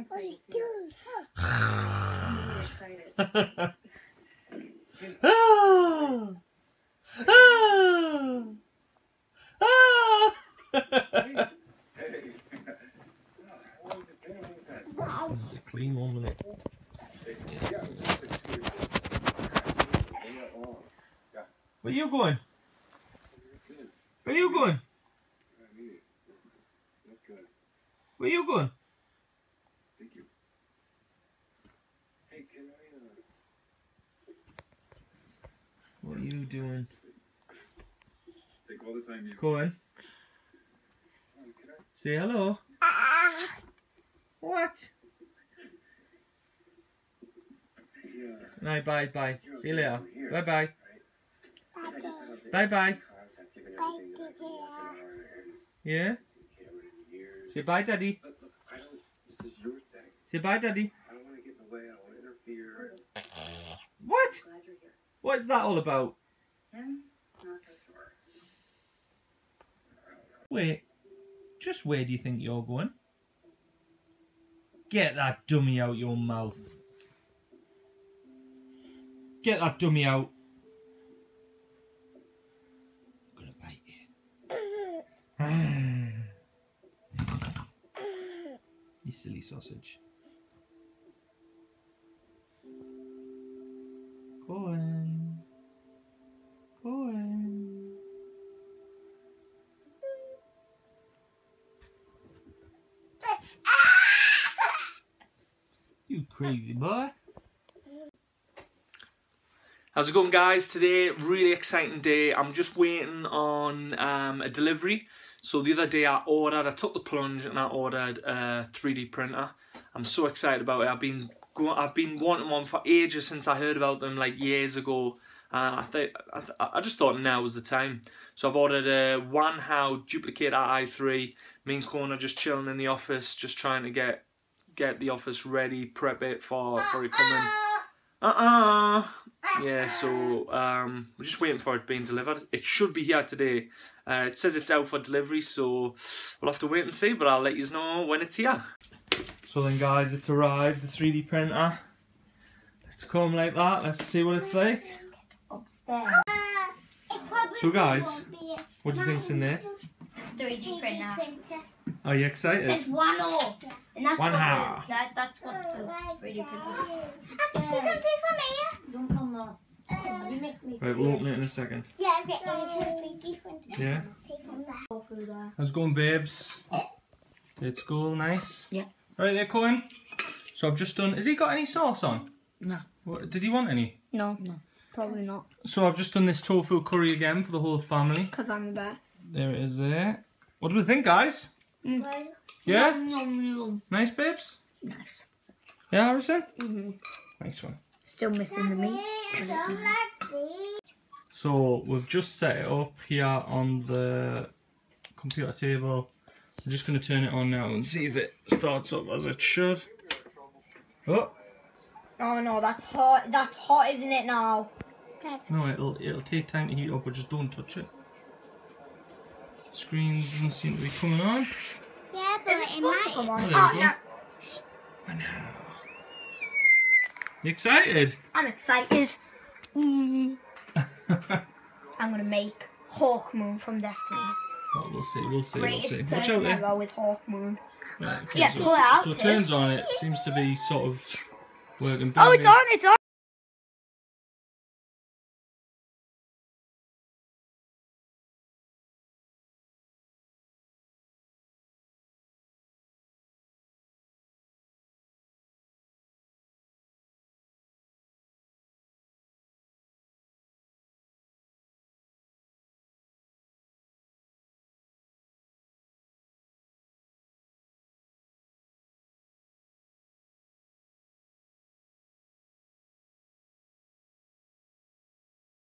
excited too. I'm excited. Ah! Ah! Ah! It's a clean one, isn't it? Yeah. Where you going? Where you going? Where you going? Thank you. Hey, can I, What are you doing? take all the time you... Go on. Say hello. What? Yeah. No, bye, bye. See you later. Bye, bye. Bye, bye. Yeah? Say bye, Daddy. Look, I don't... This is your thing. Say bye, Daddy. I don't want to get in the way. I don't want to interfere. What? Glad you're here. What's that all about? Him? Not so sure. Wait. Just where do you think you're going? Get that dummy out your mouth. Get that dummy out. I'm gonna bite you. You silly sausage. Go on. Go on. You crazy boy. How's it going, guys? Today, really exciting day. I'm just waiting on a delivery. So the other day I took the plunge and I ordered a 3D printer. I'm so excited about it. I've been wanting one for ages since I heard about them like years ago. I just thought now was the time. So I've ordered a Wanhao Duplicate i3. Me and Kona just chilling in the office, just trying to get the office ready, prep it for it coming. Yeah, so we're just waiting for it being delivered. It should be here today. It says it's out for delivery, so we'll have to wait and see, but I'll let you know when it's here. So then, guys, it's arrived, the 3D printer. It's come like that. Let's see what it's like. Upstairs. So, guys, what do you think's in there? 3D printer. Are you It excited? says Wanhao. And that's Wanhao. that's what the 3D printer is. You can see from here. Don't come up. You miss me. Right, we'll open it in a second. Yeah, I'm getting the 3D printer. Yeah? See from there. Go through there. How's it going, babes? Did school nice? Yeah. Right there, Cohen. So I've just done... Has he got any sauce on? No. What, did he want any? No, probably not. So I've just done this tofu curry again for the whole family. Because I'm the bear. There it is there. What do we think, guys? Yeah? Nice, babes? Nice. Yeah, Harrison? Nice one. Still missing the meat. So we've just set it up here on the computer table. I'm just going to turn it on now and see if it starts up as it should. Oh! Oh no, that's hot. That's hot, isn't it now? No, it'll take time to heat up, but just don't touch it. Screen doesn't seem to be coming on. Yeah, but it might come on. Oh, there we go. I know. You excited? I'm excited. I'm gonna make Hawk Moon from Destiny. Oh, we'll see. Watch Greatest out person there. ever with Hawk Moon. Right, okay, Yeah, so, pull it out. So it turns on, it seems to be sort of working. Oh, it's on, it's on.